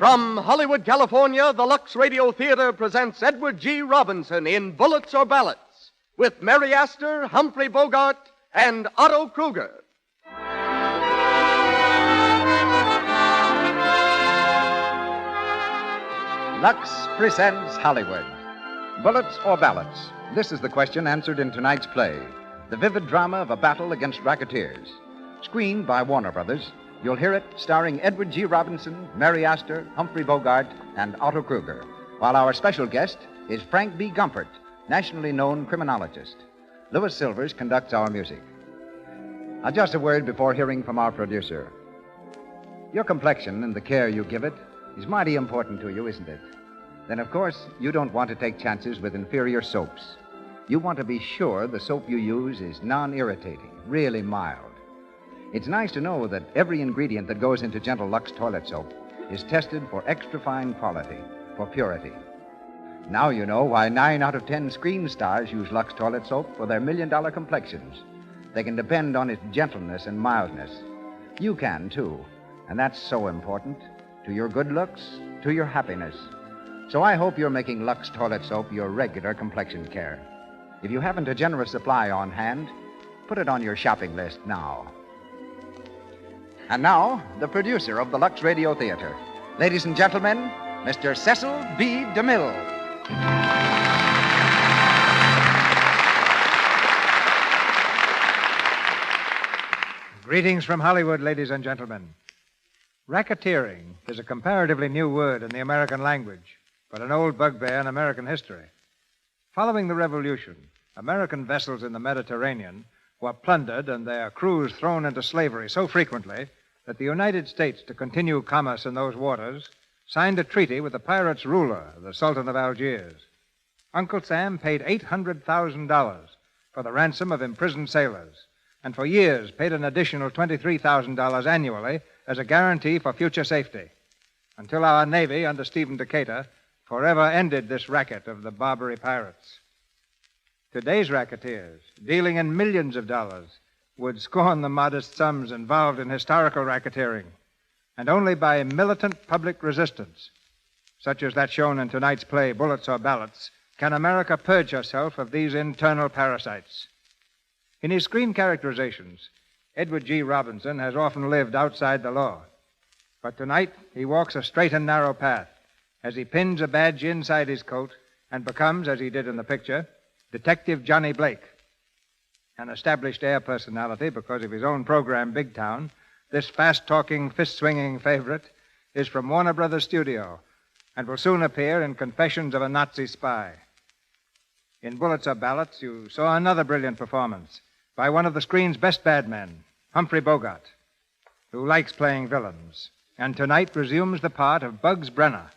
From Hollywood, California, the Lux Radio Theatre presents Edward G. Robinson in Bullets or Ballots with Mary Astor, Humphrey Bogart, and Otto Kruger. Lux presents Hollywood. Bullets or Ballots? This is the question answered in tonight's play. The vivid drama of a battle against racketeers. Screened by Warner Brothers, you'll hear it starring Edward G. Robinson, Mary Astor, Humphrey Bogart, and Otto Kruger, while our special guest is Frank B. Gumpert, nationally known criminologist. Louis Silvers conducts our music. Now, just a word before hearing from our producer. Your complexion and the care you give it is mighty important to you, isn't it? Then, of course, you don't want to take chances with inferior soaps. You want to be sure the soap you use is non-irritating, really mild. It's nice to know that every ingredient that goes into Gentle Lux toilet soap is tested for extra fine quality, for purity. Now you know why 9 out of 10 screen stars use Lux toilet soap for their million-dollar complexions. They can depend on its gentleness and mildness. You can, too, and that's so important to your good looks, to your happiness. So I hope you're making Lux toilet soap your regular complexion care. If you haven't a generous supply on hand, put it on your shopping list now. And now, the producer of the Lux Radio Theatre. Ladies and gentlemen, Mr. Cecil B. DeMille. Greetings from Hollywood, ladies and gentlemen. Racketeering is a comparatively new word in the American language, but an old bugbear in American history. Following the Revolution, American vessels in the Mediterranean were plundered and their crews thrown into slavery so frequently that the United States, to continue commerce in those waters, signed a treaty with the pirates' ruler, the Sultan of Algiers. Uncle Sam paid $800,000 for the ransom of imprisoned sailors, and for years paid an additional $23,000 annually as a guarantee for future safety, until our Navy, under Stephen Decatur, forever ended this racket of the Barbary pirates. Today's racketeers, dealing in millions of dollars, would scorn the modest sums involved in historical racketeering, and only by militant public resistance, such as that shown in tonight's play, Bullets or Ballots, can America purge herself of these internal parasites. In his screen characterizations, Edward G. Robinson has often lived outside the law, but tonight he walks a straight and narrow path as he pins a badge inside his coat and becomes, as he did in the picture, Detective Johnny Blake. An established air personality because of his own program, Big Town, this fast-talking, fist-swinging favorite is from Warner Brothers Studio and will soon appear in Confessions of a Nazi Spy. In Bullets or Ballots, you saw another brilliant performance by one of the screen's best bad men, Humphrey Bogart, who likes playing villains, and tonight resumes the part of Bugs Fenner.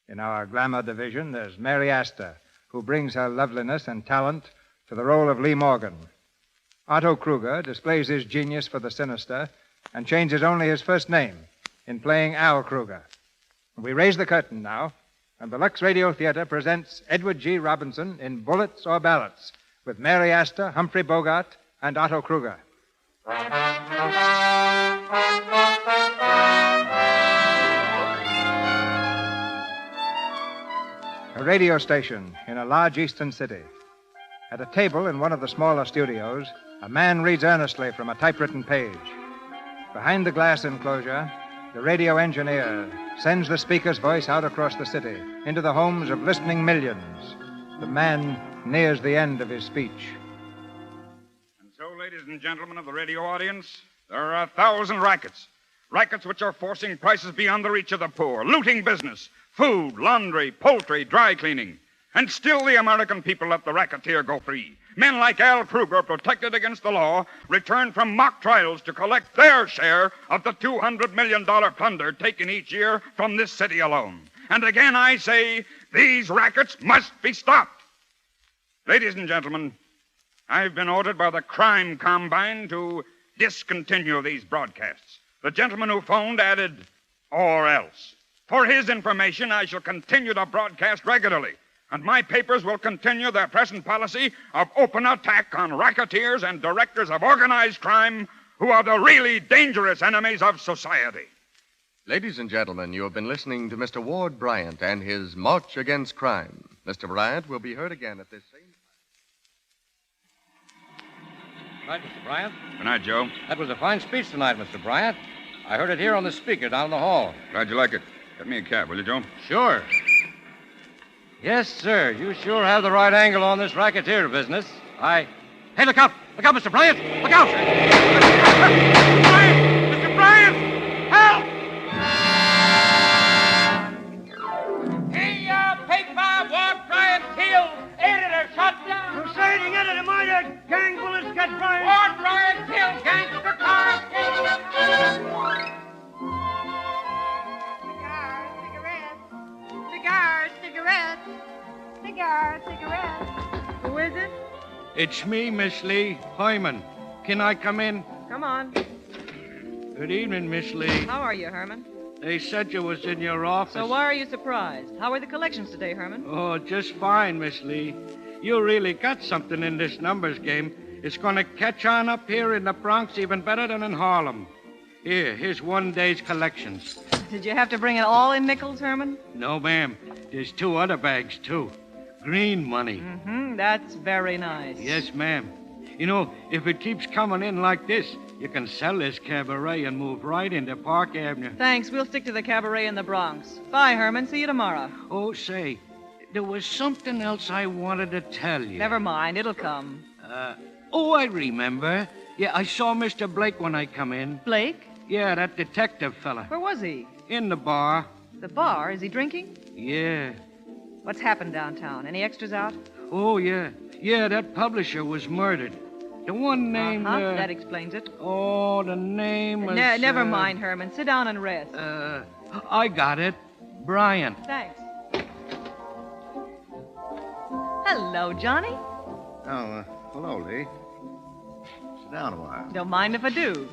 In our glamour division, there's Mary Astor, who brings her loveliness and talent to the role of Lee Morgan. Otto Kruger displays his genius for the sinister and changes only his first name in playing Al Kruger. We raise the curtain now, and the Lux Radio Theatre presents Edward G. Robinson in Bullets or Ballots with Mary Astor, Humphrey Bogart, and Otto Kruger. A radio station in a large eastern city. At a table in one of the smaller studios, a man reads earnestly from a typewritten page. Behind the glass enclosure, the radio engineer sends the speaker's voice out across the city into the homes of listening millions. The man nears the end of his speech. And so, ladies and gentlemen of the radio audience, there are 1,000 rackets which are forcing prices beyond the reach of the poor, looting business, food, laundry, poultry, dry cleaning. And still the American people let the racketeer go free. Men like Al Kruger, protected against the law, return from mock trials to collect their share of the $200 million plunder taken each year from this city alone. And again I say, these rackets must be stopped. Ladies and gentlemen, I've been ordered by the Crime Combine to discontinue these broadcasts. The gentleman who phoned added, or else. For his information, I shall continue to broadcast regularly, and my papers will continue their present policy of open attack on racketeers and directors of organized crime who are the really dangerous enemies of society. Ladies and gentlemen, you have been listening to Mr. Ward Bryant and his March Against Crime. Mr. Bryant will be heard again at this same time. Good night, Mr. Bryant. Good night, Joe. That was a fine speech tonight, Mr. Bryant. I heard it here on the speaker down the hall. Glad you like it. Get me a cab, will you, Joe? Sure. Yes, sir. You sure have the right angle on this racketeer business. Hey, look out! Look out, Mr. Bryant! Look out! Mr. Bryant! Mr. Bryant! Help! Paper, Ward Bryant killed, editor shot down. Proceeding editor murdered, gang bullets got Bryant. Ward Bryant killed, gangster car killed. Cigarettes. Who is it? It's me, Miss Lee, Hyman. Can I come in? Come on. Good evening, Miss Lee. How are you, Herman? They said you was in your office. So why are you surprised? How are the collections today, Herman? Oh, just fine, Miss Lee. You really got something in this numbers game. It's going to catch on up here in the Bronx even better than in Harlem. Here's one day's collections. Did you have to bring it all in nickels, Herman? No, ma'am. There's 2 other bags, too. Green money. Mm-hmm. That's very nice. Yes, ma'am. You know, if it keeps coming in like this, you can sell this cabaret and move right into Park Avenue. Thanks. We'll stick to the cabaret in the Bronx. Bye, Herman. See you tomorrow. Oh, say, there was something else I wanted to tell you. Never mind. It'll come. I remember. Yeah, I saw Mr. Blake when I come in. Blake? Yeah, that detective fella. Where was he? In the bar. The bar? Is he drinking? Yeah. What's happened downtown? Any extras out? Oh, yeah. Yeah, that publisher was murdered. The one named... That explains it. Oh, the name was... Never mind, Herman. Sit down and rest. I got it. Bryant. Thanks. Hello, Johnny. Oh, hello, Lee. Sit down a while. Don't mind if I do.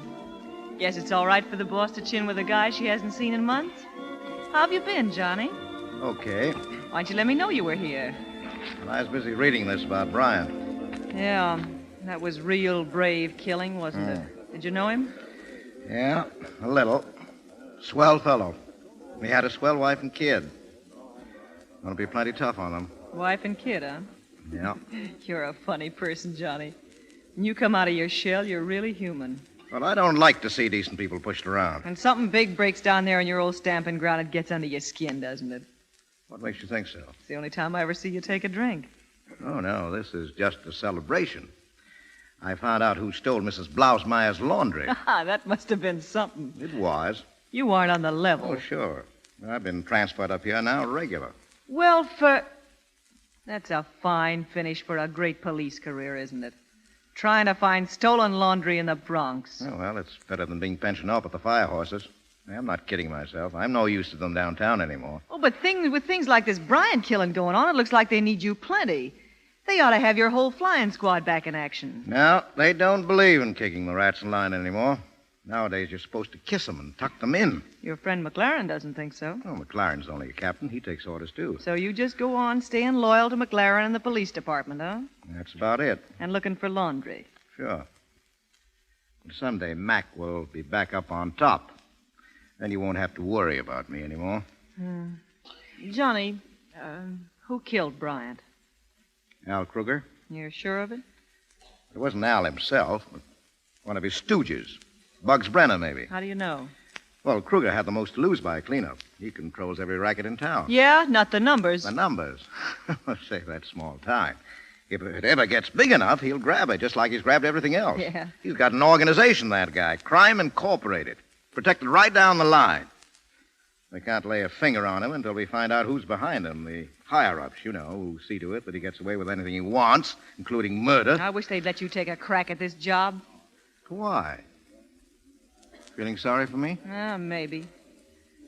Guess it's all right for the boss to chin with a guy she hasn't seen in months. How have you been, Johnny? Okay. Why don't you let me know you were here? Well, I was busy reading this about Bryant. Yeah, that was real brave killing, wasn't it? Did you know him? Yeah, a little. Swell fellow. He had a swell wife and kid. Gonna be plenty tough on them. Wife and kid, huh? Yeah. You're a funny person, Johnny. When you come out of your shell, you're really human. Well, I don't like to see decent people pushed around. When something big breaks down there in your old stamping ground, it gets under your skin, doesn't it? What makes you think so? It's the only time I ever see you take a drink. Oh, no, this is just a celebration. I found out who stole Mrs. Blausmeyer's laundry. That must have been something. It was. You weren't on the level. Oh, sure. I've been transferred up here now, regular. Well, That's a fine finish for a great police career, isn't it? Trying to find stolen laundry in the Bronx. Oh, well, it's better than being pensioned off at the fire horses. I'm not kidding myself. I'm no use to them downtown anymore. Oh, but with things like this Bryant killing going on, it looks like they need you plenty. They ought to have your whole flying squad back in action. No, they don't believe in kicking the rats in line anymore. Nowadays, you're supposed to kiss them and tuck them in. Your friend McLaren doesn't think so. Oh, McLaren's only a captain. He takes orders, too. So you just go on staying loyal to McLaren and the police department, huh? That's about it. And looking for laundry. Sure. And someday Mac will be back up on top. Then you won't have to worry about me anymore. Johnny, who killed Bryant? Al Kruger? You're sure of it? It wasn't Al himself, but one of his stooges. Bugs Fenner, maybe. How do you know? Well, Kruger had the most to lose by cleanup. He controls every racket in town. Yeah, not the numbers. The numbers? Say, that's small time. If it ever gets big enough, he'll grab it, just like he's grabbed everything else. Yeah. He's got an organization, that guy. Crime Incorporated. Protected right down the line. They can't lay a finger on him until we find out who's behind him. The higher-ups, you know, who see to it that he gets away with anything he wants, including murder. I wish they'd let you take a crack at this job. Why? Feeling sorry for me? Maybe.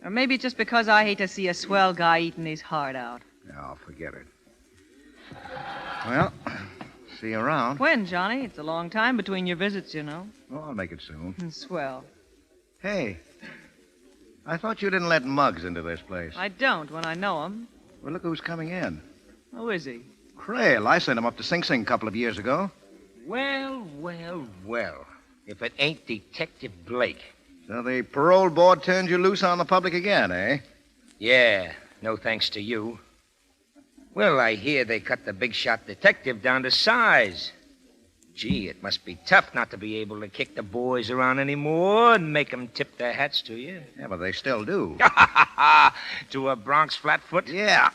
Or maybe it's just because I hate to see a swell guy eating his heart out. Oh, forget it. Well, see you around. When, Johnny? It's a long time between your visits, you know. Oh, I'll make it soon. Swell. Hey, I thought you didn't let Muggs into this place. I don't when I know him. Well, look who's coming in. Who is he? Crail. I sent him up to Sing Sing a couple of years ago. Well. If it ain't Detective Blake. So the parole board turned you loose on the public again, eh? Yeah, no thanks to you. Well, I hear they cut the big shot detective down to size. Gee, it must be tough not to be able to kick the boys around anymore and make them tip their hats to you. Yeah, but they still do. To a Bronx flatfoot? Yeah.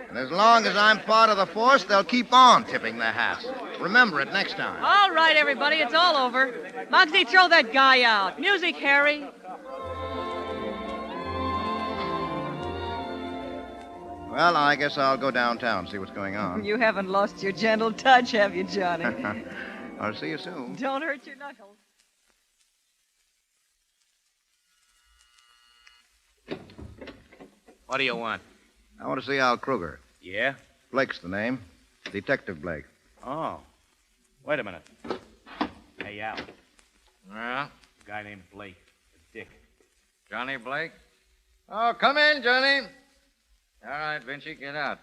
And as long as I'm part of the force, they'll keep on tipping their hats. Remember it next time. All right, everybody, it's all over. Muggsy, throw that guy out. Music, Harry. Well, I guess I'll go downtown, see what's going on. You haven't lost your gentle touch, have you, Johnny? I'll see you soon. Don't hurt your knuckles. What do you want? I want to see Al Kruger. Yeah? Blake's the name. Detective Blake. Oh. Wait a minute. Hey, Al. Yeah? A guy named Blake. A dick. Johnny Blake? Oh, come in, Johnny. All right, Vincey, get out.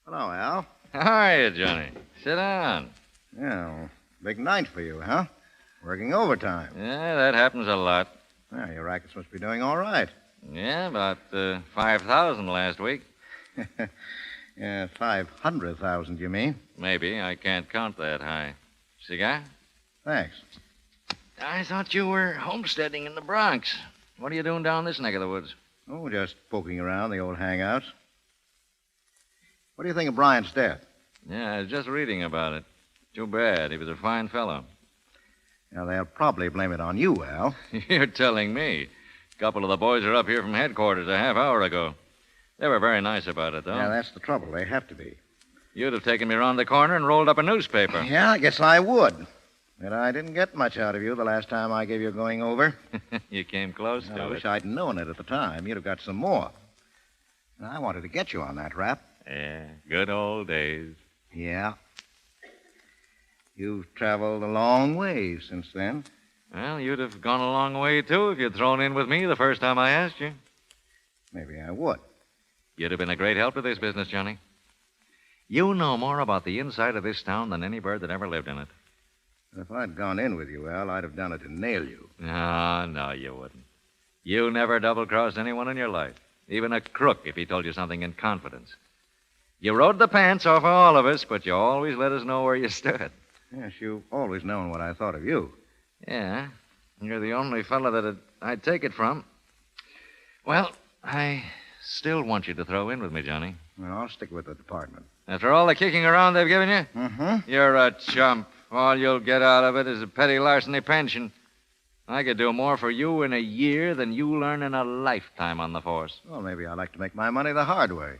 Hello, Al. How are you, Johnny? Sit down. Yeah, well, big night for you, huh? Working overtime. Yeah, that happens a lot. Well, your rackets must be doing all right. Yeah, about 5,000 last week. Yeah, 500,000, you mean? Maybe. I can't count that high. Cigar? Thanks. I thought you were homesteading in the Bronx. What are you doing down this neck of the woods? Oh, just poking around the old hangouts. What do you think of Bryant's death? Yeah, I was just reading about it. Too bad. He was a fine fellow. Now, they'll probably blame it on you, Al. You're telling me. A couple of the boys are up here from headquarters a half hour ago. They were very nice about it, though. Yeah, that's the trouble. They have to be. You'd have taken me around the corner and rolled up a newspaper. Yeah, I guess I would. But I didn't get much out of you the last time I gave you a going over. You came close to I it. wish I'd known it at the time. You'd have got some more. And I wanted to get you on that rap. Yeah, good old days. Yeah. You've traveled a long way since then. Well, you'd have gone a long way, too, if you'd thrown in with me the first time I asked you. Maybe I would. You'd have been a great help to this business, Johnny. You know more about the inside of this town than any bird that ever lived in it. If I'd gone in with you, Al, I'd have done it to nail you. No, you wouldn't. You never double-crossed anyone in your life, even a crook if he told you something in confidence. You rode the pants off of all of us, but you always let us know where you stood. Yes, you've always known what I thought of you. Yeah, you're the only fellow that I'd take it from. Well, I still want you to throw in with me, Johnny. Well, I'll stick with the department. After all the kicking around they've given you? Mm-hmm. You're a chump. All you'll get out of it is a petty larceny pension. I could do more for you in a year than you learn in a lifetime on the force. Well, maybe I'd like to make my money the hard way.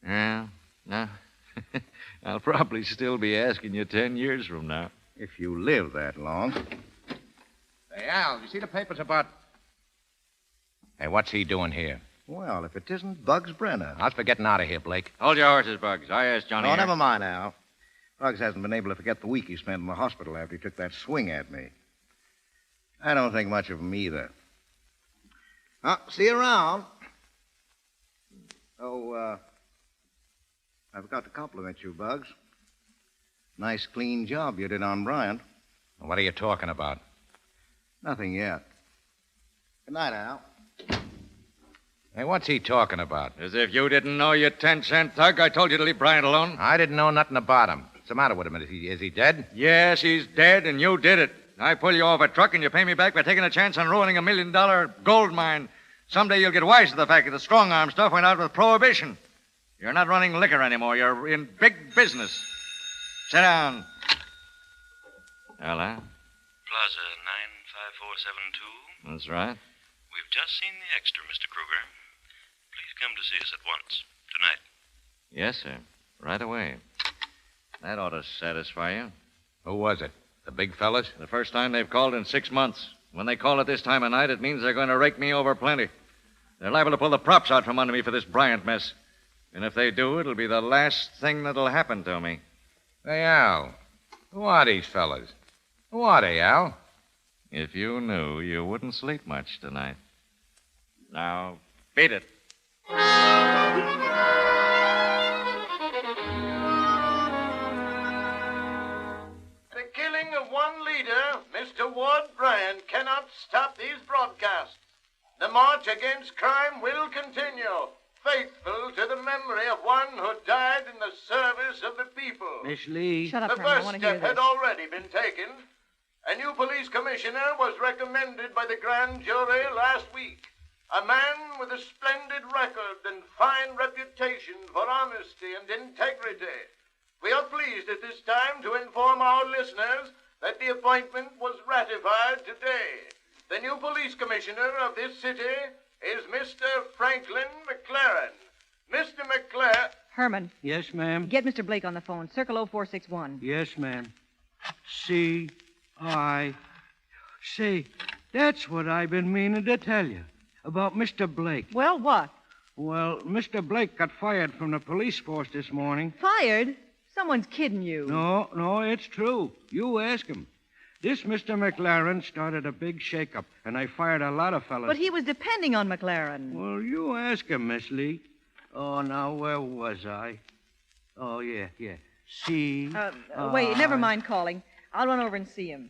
Yeah, no. I'll probably still be asking you 10 years from now. If you live that long. Hey, Al, you see the papers about... Hey, what's he doing here? Well, if it isn't Bugs Brenner. How's for getting out of here, Blake? Hold your horses, Bugs. I asked Johnny. Oh, here. never mind, Al. Bugs hasn't been able to forget the week he spent in the hospital after he took that swing at me. I don't think much of him either. See you around. Oh, I forgot to compliment you, Bugs. Nice, clean job you did on Bryant. What are you talking about? Nothing yet. Good night, Al. Hey, what's he talking about? As if you didn't know, you 10-cent thug. I told you to leave Bryant alone. I didn't know nothing about him. What's the matter with him? Is he dead? Yes, he's dead, and you did it. I pull you off a truck, and you pay me back by taking a chance on ruining $1 million gold mine. Someday you'll get wise to the fact that the strong-arm stuff went out with Prohibition. You're not running liquor anymore. You're in big business. Sit down. Hello? Plaza 95472. That's right. We've just seen the extra, Mr. Kruger. Please come to see us at once. Tonight. Yes, sir. Right away. That ought to satisfy you. Who was it? The big fellas? The first time they've called in 6 months. When they call at this time of night, it means they're going to rake me over plenty. They're liable to pull the props out from under me for this Bryant mess. And if they do, it'll be the last thing that'll happen to me. Hey, Al. Who are these fellas? Who are they, Al? If you knew, you wouldn't sleep much tonight. Now, beat it. failing of one leader, Mr. Ward Bryan cannot stop these broadcasts. The march against crime will continue, faithful to the memory of one who died in the service of the people. Miss Lee. Shut up, The Herman. I first want to hear step had this. already been taken. A new police commissioner was recommended by the grand jury last week. A man with a splendid record and fine reputation for honesty and integrity. We are pleased at this time to inform our listeners that the appointment was ratified today. The new police commissioner of this city is Mr. Franklin McLaren. Mr. McLaren... Herman, Yes, ma'am. get Mr. Blake on the phone. Circle 0461. Yes, ma'am. Say, that's what I've been meaning to tell you about Mr. Blake. Well, what? Well, Mr. Blake got fired from the police force this morning. Fired? Someone's kidding you. No, it's true. You ask him. This Mr. McLaren started a big shakeup, and I fired a lot of fellas. But he was depending on McLaren. Well, you ask him, Miss Lee. Oh, now, where was I? Oh, yeah. Wait, never mind calling. I'll run over and see him.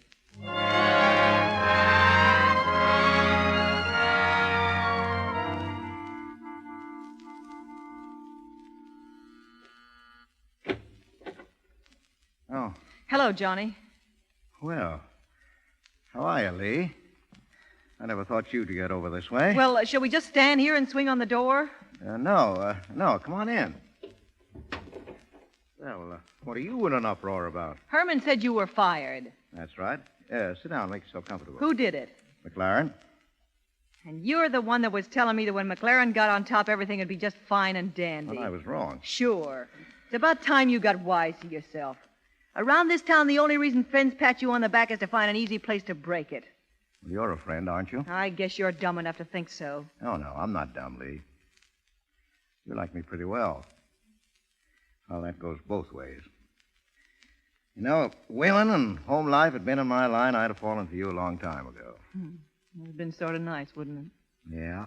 Oh, Hello, Johnny. well. How are you, Lee? I never thought you'd get over this way. Well, shall we just stand here and swing on the door? No. Come on in. Well, what are you in an uproar about? Herman said you were fired. That's right. Sit down. Make yourself comfortable. Who did it? McLaren? And you're the one that was telling me that when McLaren got on top, everything would be just fine and dandy. Well, I was wrong. Sure. It's about time you got wise to yourself. Around this town, the only reason friends pat you on the back is to find an easy place to break it. Well, you're a friend, aren't you? I guess you're dumb enough to think so. Oh, no, I'm not dumb, Lee. You like me pretty well. Well, that goes both ways. You know, if women and home life had been in my line, I'd have fallen for you a long time ago. It would have been sort of nice, wouldn't it? Yeah.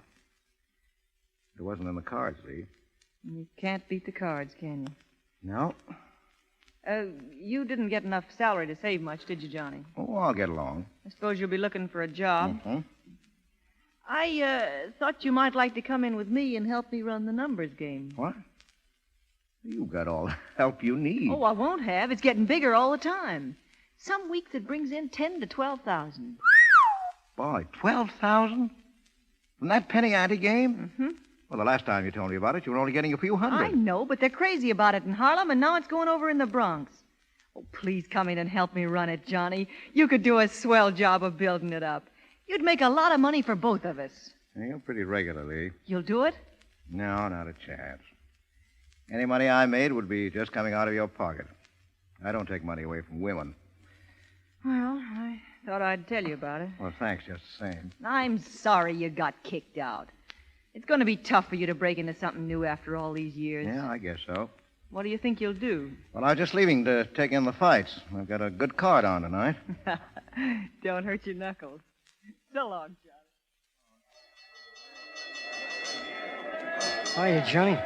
It wasn't in the cards, Lee. You can't beat the cards, can you? No. You didn't get enough salary to save much, did you, Johnny? Oh, I'll get along. I suppose you'll be looking for a job. Mm-hmm. I thought you might like to come in with me and help me run the numbers game. What? You got all the help you need. Oh, I won't have. It's getting bigger all the time. Some weeks it brings in 10 to 12,000. Boy, 12,000? From that penny ante game? Mm-hmm. Well, the last time you told me about it, you were only getting a few hundred. I know, but they're crazy about it in Harlem, and now it's going over in the Bronx. Oh, please come in and help me run it, Johnny. You could do a swell job of building it up. You'd make a lot of money for both of us. You're pretty regularly. You'll do it? No, not a chance. Any money I made would be just coming out of your pocket. I don't take money away from women. Well, I thought I'd tell you about it. Well, thanks just the same. I'm sorry you got kicked out. It's going to be tough for you to break into something new after all these years. Yeah, I guess so. What do you think you'll do? Well, I was just leaving to take in the fights. I've got a good card on tonight. Don't hurt your knuckles. So long, Johnny. Hiya, Johnny.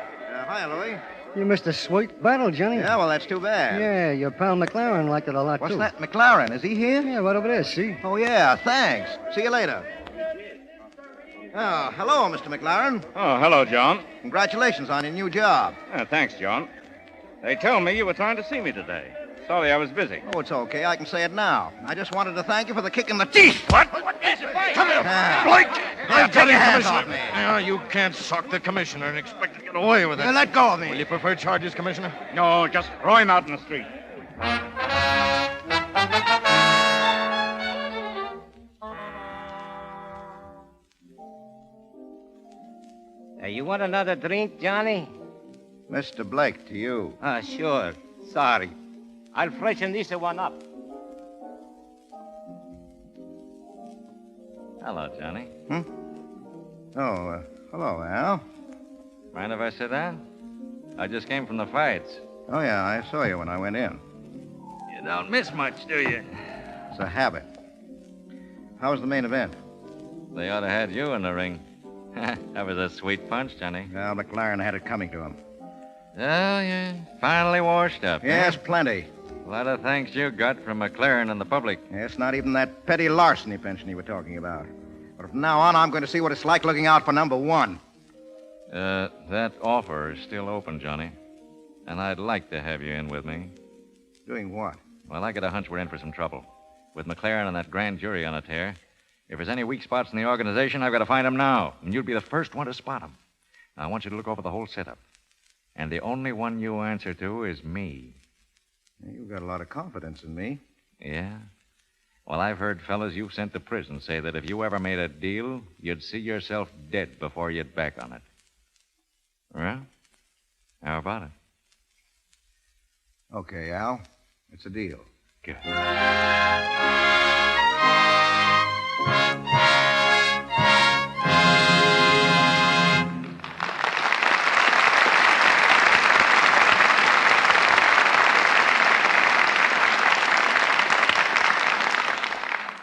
Hi, Louie. You missed a sweet battle, Johnny. Yeah, well, that's too bad. Yeah, your pal McLaren liked it a lot, What's too. that? McLaren, is he here? Yeah, right over there, see? Oh, yeah, thanks. See you later. Oh, hello, Mr. McLaren. Oh, hello, John. Congratulations on your new job. Thanks, John. They told me you were trying to see me today. Sorry, I was busy. Oh, it's okay. I can say it now. I just wanted to thank you for the kick in the teeth. What? Come here. Blake! I'm Take your hands Commissioner. off me. No, you can't sock the commissioner and expect to get away with it. Let go of me. Will you prefer charges, Commissioner? No, just throw him out in the street. You want another drink, Johnny? Mr. Blake, to you. Sure. Sorry. I'll freshen this one up. Hello, Johnny. Oh, hello, Al. Mind if I sit down? I just came from the fights. Oh, yeah, I saw you when I went in. You don't miss much, do you? It's a habit. How was the main event? They ought to have had you in the ring. That was a sweet punch, Johnny. Well, McLaren had it coming to him. Oh, you're finally washed up. Yes, huh? plenty. A lot of thanks you got from McLaren and the public. Yeah, it's not even that petty larceny pension you were talking about. But from now on, I'm going to see what it's like looking out for number one. That offer is still open, Johnny. And I'd like to have you in with me. Doing what? Well, I got a hunch we're in for some trouble. With McLaren and that grand jury on a tear, if there's any weak spots in the organization, I've got to find them now. And you'll be the first one to spot them. Now, I want you to look over the whole setup. And the only one you answer to is me. You've got a lot of confidence in me. Yeah? Well, I've heard fellas you've sent to prison say that if you ever made a deal, you'd see yourself dead before you'd back on it. Well, how about it? Okay, Al. It's a deal. Good.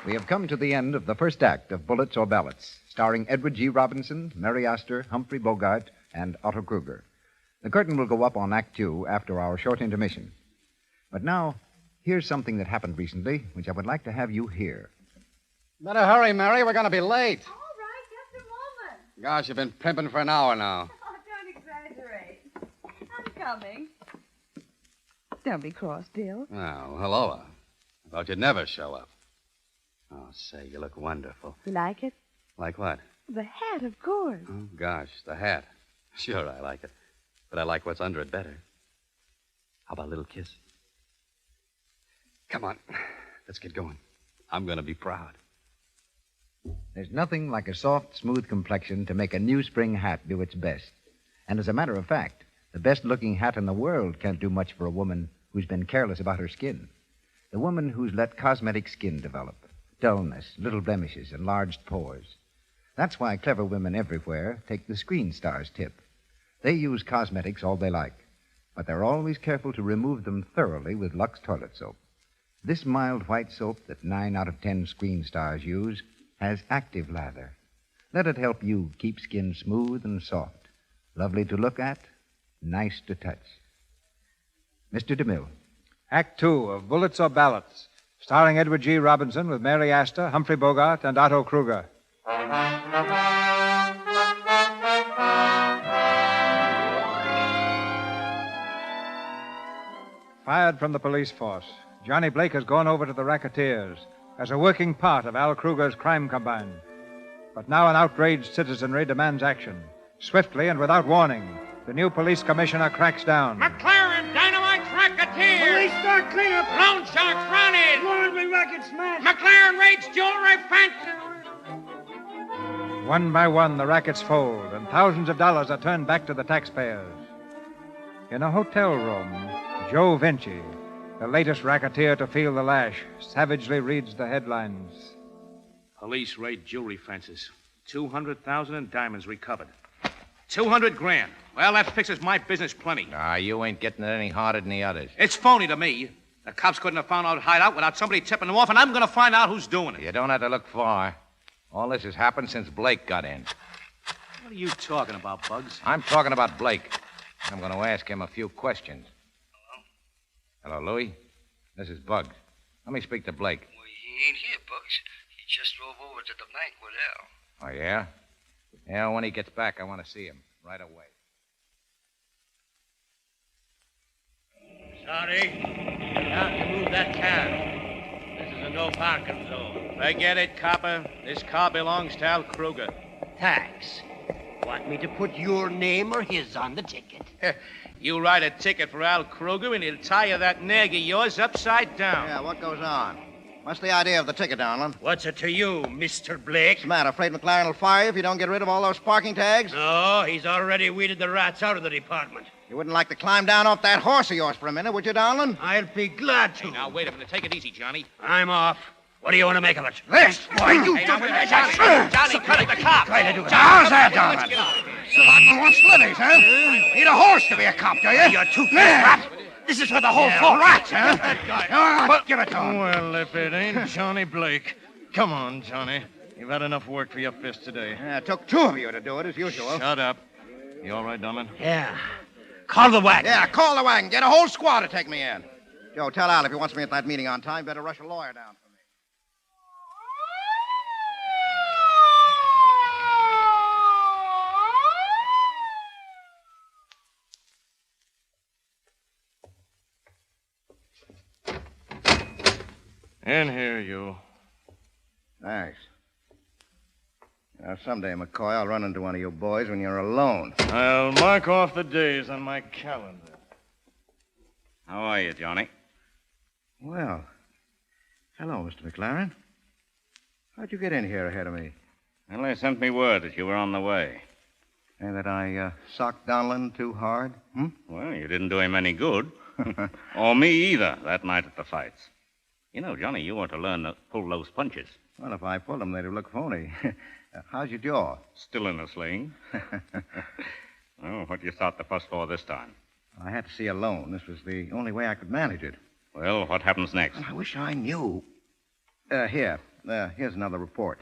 We have come to the end of the first act of Bullets or Ballots, starring Edward G. Robinson, Mary Astor, Humphrey Bogart, and Otto Kruger. The curtain will go up on Act 2 after our short intermission. But now, here's something that happened recently, which I would like to have you hear. Better hurry, Mary. We're going to be late. All right, just a moment. Gosh, you've been pimping for an hour now. Oh, don't exaggerate. I'm coming. Don't be cross, Bill. Oh, hello. I thought you'd never show up. Oh, say, you look wonderful. You like it? Like what? The hat, of course. Oh, gosh, the hat. Sure, I like it. But I like what's under it better. How about a little kiss? Come on. Let's get going. I'm going to be proud. There's nothing like a soft, smooth complexion to make a new spring hat do its best. And as a matter of fact, the best-looking hat in the world can't do much for a woman who's been careless about her skin. The woman who's let cosmetic skin develop. Dullness, little blemishes, enlarged pores. That's why clever women everywhere take the screen star's tip. They use cosmetics all they like, but they're always careful to remove them thoroughly with Lux toilet soap. This mild white soap that 9 out of 10 screen stars use has active lather. Let it help you keep skin smooth and soft, lovely to look at, nice to touch. Mr. DeMille. Act 2 of Bullets or Ballots, starring Edward G. Robinson with Mary Astor, Humphrey Bogart, and Otto Kruger. Fired from the police force, Johnny Blake has gone over to the racketeers as a working part of Al Kruger's crime combine. But now an outraged citizenry demands action. Swiftly and without warning, the new police commissioner cracks down. McLaren, dynamite racketeer. Police start cleanup. Loan sharks running. Laundry racket smash. McLaren raids jewelry fancy. One by one, the rackets fold, and thousands of dollars are turned back to the taxpayers. In a hotel room, Joe Vinci, the latest racketeer to feel the lash, savagely reads the headlines. Police raid jewelry fences. 200,000 in diamonds recovered. 200 grand. Well, that fixes my business plenty. Ah, you ain't getting it any harder than the others. It's phony to me. The cops couldn't have found out hideout without somebody tipping them off, and I'm going to find out who's doing it. You don't have to look far. All this has happened since Blake got in. What are you talking about, Bugs? I'm talking about Blake. I'm going to ask him a few questions. Hello, Louie. This is Bugs. Let me speak to Blake. Well, he ain't here, Bugs. He just drove over to the bank with Al. Oh, yeah? Yeah, when he gets back, I want to see him right away. Sorry. You'll have to move that car. This is a no parking zone. Forget it, copper. This car belongs to Al Kruger. Thanks. Want me to put your name or his on the ticket? You write a ticket for Al Kruger, and he'll tie you that nag of yours upside down. Yeah, what goes on? What's the idea of the ticket, Donlin? What's it to you, Mr. Blake? What's the matter? Afraid McLaren will fire you if you don't get rid of all those parking tags? No, he's already weeded the rats out of the department. You wouldn't like to climb down off that horse of yours for a minute, would you, Donlin? I'll be glad to. Hey, now, wait a minute. Take it easy, Johnny. I'm off. What do you want to make of it? This? Why, you Hey, took now, it. wait a minute. Johnny, cut it, the cop. Try to do it. How's that, Let's Donlin? get out of here. Surviving wants slivvies, huh? Need a horse to be a cop, do you? You're too rat. This is for the whole force. Rats, huh? Give it to him. Well, if it ain't Johnny Blake. Come on, Johnny. You've had enough work for your fist today. Yeah, it took two of you to do it, as usual. Shut up. You all right, Dunman? Yeah. Call the wagon. Yeah, call the wagon. Get a whole squad to take me in. Joe, tell Al if he wants me at that meeting on time, better rush a lawyer down for me. In here, you. Thanks. Now, someday, McCoy, I'll run into one of you boys when you're alone. I'll mark off the days on my calendar. How are you, Johnny? Well, hello, Mr. McLaren. How'd you get in here ahead of me? Well, they sent me word that you were on the way. And that I socked Donlin too hard? Well, you didn't do him any good. Or me either, that night at the fights. You know, Johnny, you ought to learn to pull those punches. Well, if I pulled them, they'd look phony. How's your jaw? Still in a sling. Well, what do you start the fuss for this time? I had to see a loan. This was the only way I could manage it. Well, what happens next? Well, I wish I knew. Here's another report.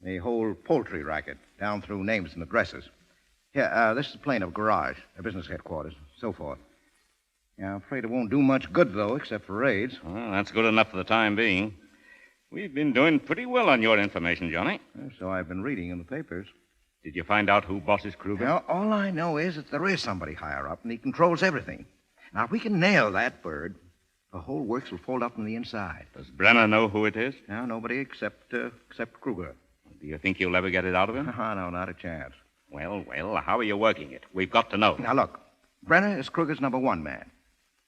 The whole poultry racket, down through names and addresses. Here, this is the plaintiff garage, a business headquarters, so forth. Yeah, I'm afraid it won't do much good, though, except for raids. Well, that's good enough for the time being. We've been doing pretty well on your information, Johnny. So I've been reading in the papers. Did you find out who bosses Kruger? Well, all I know is that there is somebody higher up, and he controls everything. Now, if we can nail that bird, the whole works will fold up from the inside. Does Brenner know who it is? No, nobody except Kruger. Do you think you'll ever get it out of him? No, not a chance. Well, how are you working it? We've got to know. Now, look, Brenner is Kruger's number one man.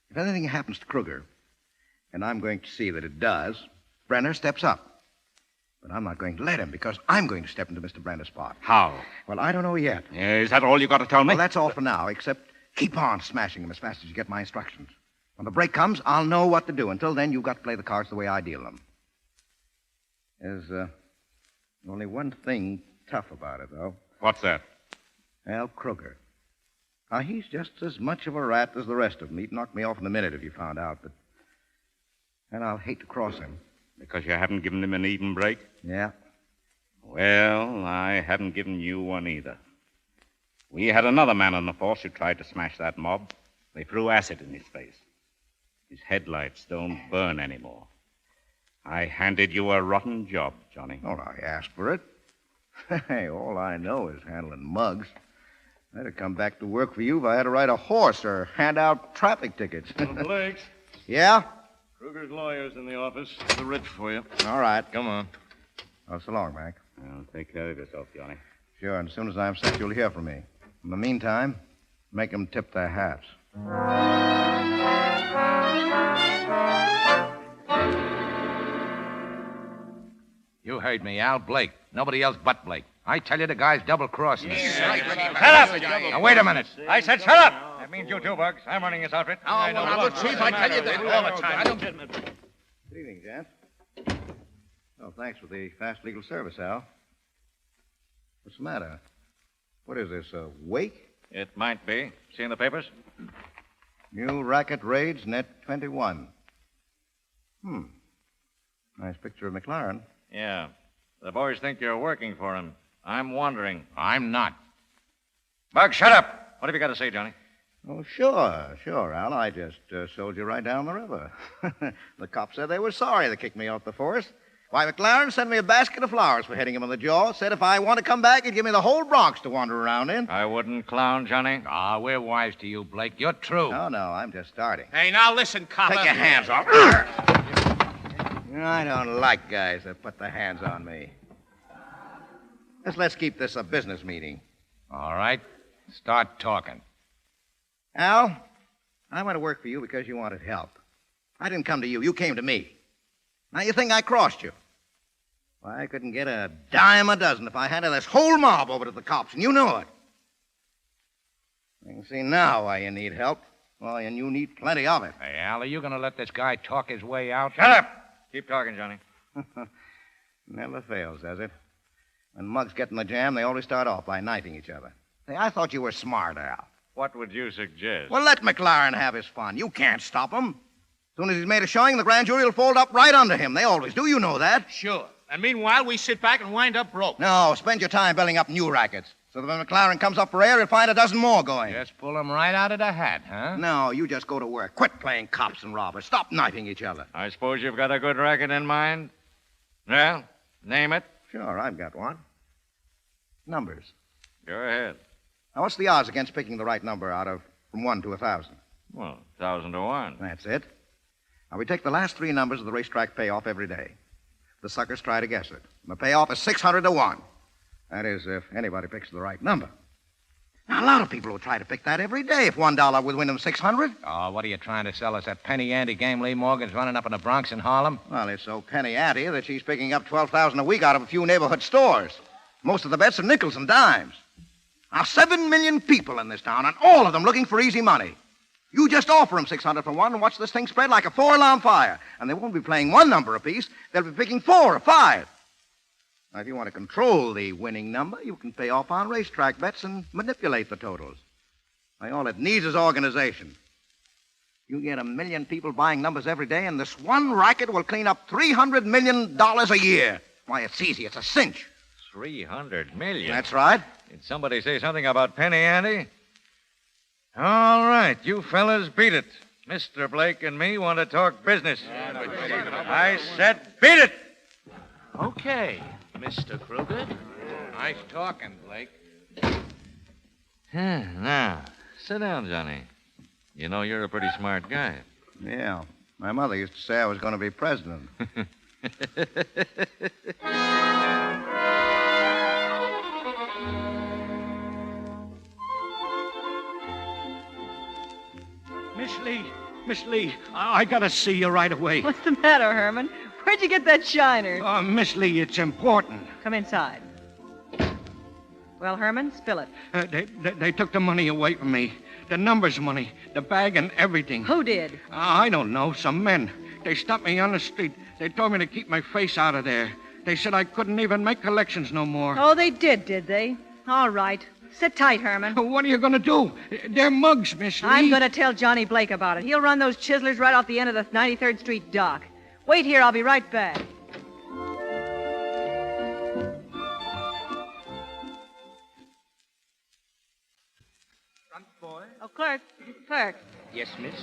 If anything happens to Kruger, and I'm going to see that it does, Brenner steps up. But I'm not going to let him, because I'm going to step into Mr. Brenner's spot. How? Well, I don't know yet. Is that all you got to tell me? Well, that's all for now, except keep on smashing him as fast as you get my instructions. When the break comes, I'll know what to do. Until then, you've got to play the cards the way I deal them. There's only one thing tough about it, though. What's that? Al Kruger. Now, he's just as much of a rat as the rest of them. He'd knock me off in a minute if he found out, but... And I'll hate to cross him. Because you haven't given him an even break? Yeah. Well, I haven't given you one either. We had another man on the force who tried to smash that mob. They threw acid in his face. His headlights don't burn anymore. I handed you a rotten job, Johnny. Oh, I asked for it. Hey, all I know is handling mugs. I'd have come back to work for you if I had to ride a horse or hand out traffic tickets. Blakes. Yeah? Kruger's lawyer's in the office. The rich for you. All right. Come on. Oh, so long, Mac. Well, take care of yourself, Johnny. Sure, and as soon as I'm set, you'll hear from me. In the meantime, make them tip their hats. You heard me, Al. Blake. Nobody else but Blake. I tell you, the guy's double-crossing us. Shut up! Now, wait a minute. I said shut up! That means you too, Bugs. I'm running this outfit. Look, Chief, I tell you that all the time. Good evening, gents. Oh, thanks for the fast legal service, Al. What's the matter? What is this, a wake? It might be. See in the papers? New racket raids, net 21. Nice picture of McLaren. Yeah. The boys think you're working for him. I'm wondering. I'm not. Bugs, shut up! What have you got to say, Johnny? Oh, sure, Al. I just sold you right down the river. The cops said they were sorry they kicked me off the force. Why, McLaren sent me a basket of flowers for hitting him in the jaw. Said if I want to come back, he'd give me the whole Bronx to wander around in. I wouldn't clown, Johnny. We're wise to you, Blake. You're true. No, I'm just starting. Hey, now listen, copper. Take your hands off. I don't like guys that put their hands on me. Let's keep this a business meeting. All right. Start talking. Al, I went to work for you because you wanted help. I didn't come to you. You came to me. Now you think I crossed you. Well, I couldn't get a dime a dozen if I handed this whole mob over to the cops, and you know it. You can see now why you need help. Well, and you need plenty of it. Hey, Al, are you going to let this guy talk his way out? Shut up! Keep talking, Johnny. Never fails, does it? When mugs get in the jam, they always start off by knifing each other. Hey, I thought you were smart, Al. What would you suggest? Well, let McLaren have his fun. You can't stop him. As soon as he's made a showing, the grand jury will fold up right under him. They always do. You know that. Sure. And meanwhile, we sit back and wind up broke. No, spend your time building up new rackets. So that when McLaren comes up for air, he'll find a dozen more going. Just pull them right out of the hat, huh? No, you just go to work. Quit playing cops and robbers. Stop knifing each other. I suppose you've got a good racket in mind? Well, name it. Sure, I've got one. Numbers. Go ahead. Now, what's the odds against picking the right number from 1 to 1,000? Well, 1,000 to 1. That's it. Now, we take the last 3 numbers of the racetrack payoff every day. The suckers try to guess it. And the payoff is 600 to 1. That is, if anybody picks the right number. Now, a lot of people will try to pick that every day if $1 would win them 600. Oh, what are you trying to sell us? That penny ante game Lee Morgan's running up in the Bronx and Harlem? Well, it's so penny ante that she's picking up $12,000 a week out of a few neighborhood stores. Most of the bets are nickels and dimes. Now, 7 million people in this town, and all of them looking for easy money. You just offer them 600 for one and watch this thing spread like a 4-alarm fire. And they won't be playing 1 number apiece. They'll be picking 4 or 5. Now, if you want to control the winning number, you can pay off on racetrack bets and manipulate the totals. Now, all it needs is organization. You get 1 million people buying numbers every day, and this one racket will clean up $300 million a year. Why, it's easy. It's a cinch. 300 million? That's right. Did somebody say something about penny ante? All right, you fellas beat it. Mr. Blake and me want to talk business. I said beat it! Okay, Mr. Kruger. Nice talking, Blake. Now, sit down, Johnny. You know you're a pretty smart guy. Yeah. My mother used to say I was going to be president. Miss Lee, I gotta see you right away. What's the matter, Herman? Where'd you get that shiner? Miss Lee, it's important. Come inside. Well, Herman, spill it. They took the money away from me. The numbers money, the bag and everything. Who did? I don't know. Some men. They stopped me on the street. They told me to keep my face out of there. They said I couldn't even make collections no more. Oh, they did they? All right. Sit tight, Herman. What are you going to do? They're mugs, Miss Lee. I'm going to tell Johnny Blake about it. He'll run those chiselers right off the end of the 93rd Street dock. Wait here. I'll be right back. Front boy. Oh, clerk. Clerk. Yes, miss?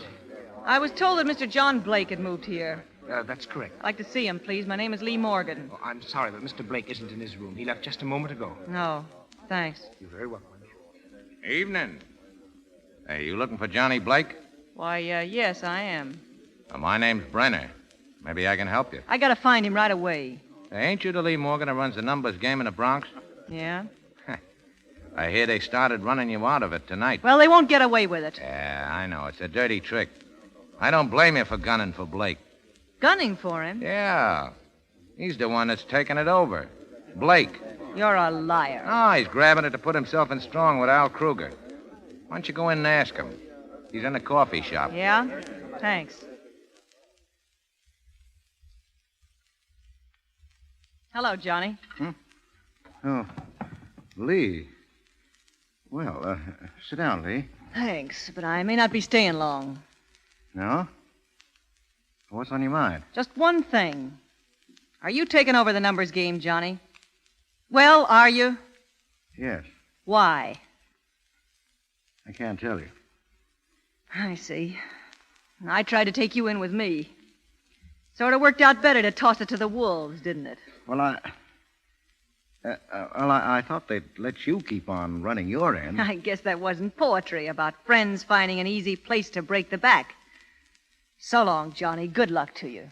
I was told that Mr. John Blake had moved here. That's correct. I'd like to see him, please. My name is Lee Morgan. Oh, I'm sorry, but Mr. Blake isn't in his room. He left just a moment ago. No. Thanks. You're very welcome. Evening. Hey, you looking for Johnny Blake? Why, yes, I am. My name's Brenner. Maybe I can help you. I gotta find him right away. Hey, ain't you the Lee Morgan who runs the numbers game in the Bronx? Yeah? I hear they started running you out of it tonight. Well, they won't get away with it. Yeah, I know. It's a dirty trick. I don't blame you for gunning for Blake. Gunning for him? Yeah. He's the one that's taking it over. Blake. You're a liar. Oh, he's grabbing it to put himself in strong with Al Kruger. Why don't you go in and ask him? He's in the coffee shop. Yeah? Thanks. Hello, Johnny. Oh, Lee. Well, sit down, Lee. Thanks, but I may not be staying long. No? What's on your mind? Just one thing. Are you taking over the numbers game, Johnny? Well, are you? Yes. Why? I can't tell you. I see. I tried to take you in with me. Sort of worked out better to toss it to the wolves, didn't it? Well, I thought they'd let you keep on running your end. I guess that wasn't poetry about friends finding an easy place to break the back. So long, Johnny. Good luck to you.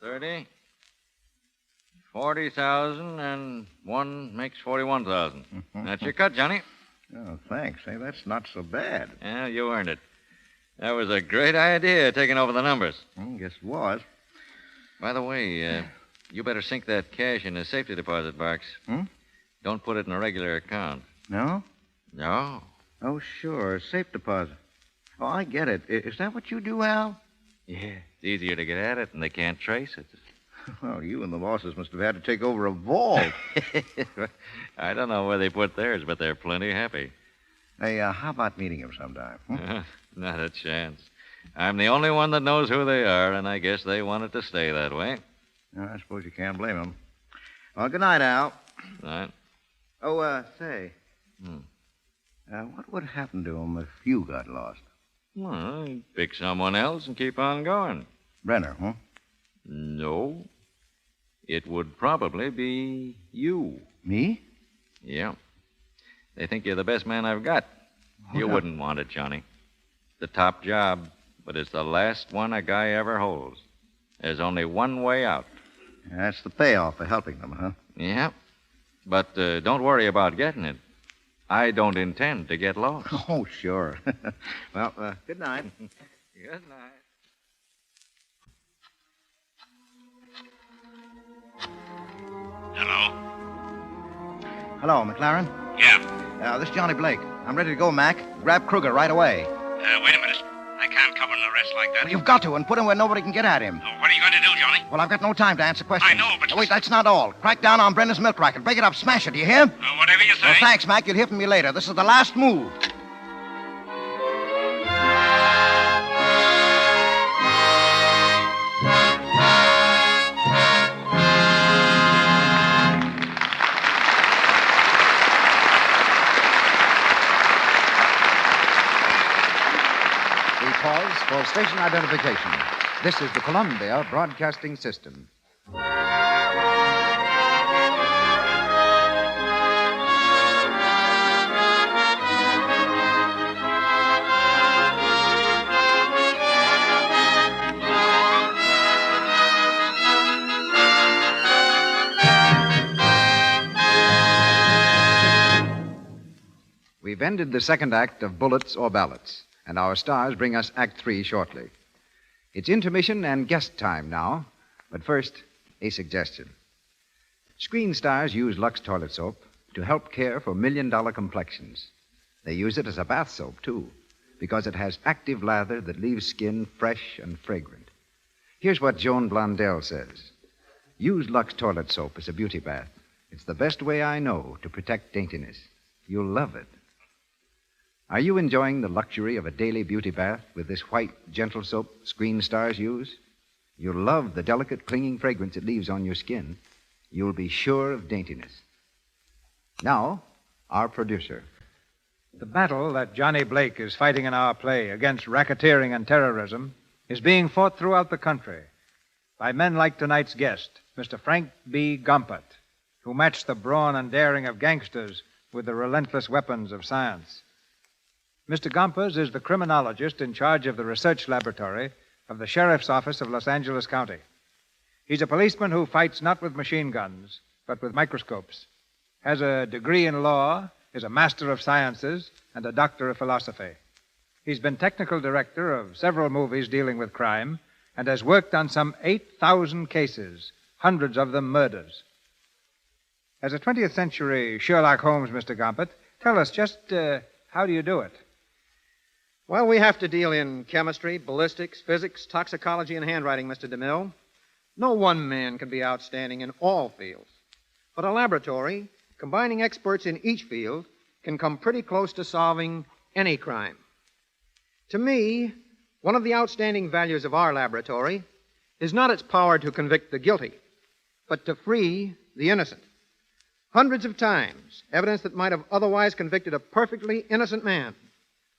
$30,000, $40,000, and one makes $41,000. That's your cut, Johnny. Oh, thanks. Hey, that's not so bad. Yeah, you earned it. That was a great idea, taking over the numbers. Guess it was. By the way, you better sink that cash in a safety deposit box. Don't put it in a regular account. No? No. Oh, sure. Safe deposit. Oh, I get it. Is that what you do, Al? Yeah. It's easier to get at it, and they can't trace it. Well, you and the bosses must have had to take over a vault. I don't know where they put theirs, but they're plenty happy. Hey, how about meeting him sometime? Not a chance. I'm the only one that knows who they are, and I guess they want it to stay that way. I suppose you can't blame him. Well, good night, Al. Right. Oh, say. What would happen to him if you got lost? Well, he'd pick someone else and keep on going. Brenner, huh? No. It would probably be you. Me? Yeah. They think you're the best man I've got. You wouldn't want it, Johnny. The top job, but it's the last one a guy ever holds. There's only one way out. That's the payoff for helping them, huh? Yeah. But don't worry about getting it. I don't intend to get lost. Oh, sure. Well, good night. Good night. Hello? Hello, McLaren. Yeah. This is Johnny Blake. I'm ready to go, Mac. Grab Kruger right away. Wait a minute. I can't cover an arrest like that. Well, you've got to, and put him where nobody can get at him. What are you going to do, Johnny? Well, I've got no time to answer questions. I know, but... Wait, that's not all. Crack down on Brenda's milk racket. Break it up. Smash it, do you hear? Whatever you say. Well, thanks, Mac. You'll hear from me later. This is the last move. Pause for station identification. This is the Columbia Broadcasting System. We've ended the second act of Bullets or Ballots, and our stars bring us Act 3 shortly. It's intermission and guest time now, but first, a suggestion. Screen stars use Lux toilet soap to help care for million-dollar complexions. They use it as a bath soap, too, because it has active lather that leaves skin fresh and fragrant. Here's what Joan Blondell says. Use Lux toilet soap as a beauty bath. It's the best way I know to protect daintiness. You'll love it. Are you enjoying the luxury of a daily beauty bath with this white, gentle soap screen stars use? You'll love the delicate, clinging fragrance it leaves on your skin. You'll be sure of daintiness. Now, our producer. The battle that Johnny Blake is fighting in our play against racketeering and terrorism is being fought throughout the country by men like tonight's guest, Mr. Frank B. Gumpert, who matched the brawn and daring of gangsters with the relentless weapons of science. Mr. Gompers is the criminologist in charge of the research laboratory of the Sheriff's Office of Los Angeles County. He's a policeman who fights not with machine guns, but with microscopes, has a degree in law, is a master of sciences, and a doctor of philosophy. He's been technical director of several movies dealing with crime and has worked on some 8,000 cases, hundreds of them murders. As a 20th century Sherlock Holmes, Mr. Gompert, tell us just how do you do it? Well, we have to deal in chemistry, ballistics, physics, toxicology, and handwriting, Mr. DeMille. No one man can be outstanding in all fields. But a laboratory, combining experts in each field, can come pretty close to solving any crime. To me, one of the outstanding values of our laboratory is not its power to convict the guilty, but to free the innocent. Hundreds of times, evidence that might have otherwise convicted a perfectly innocent man,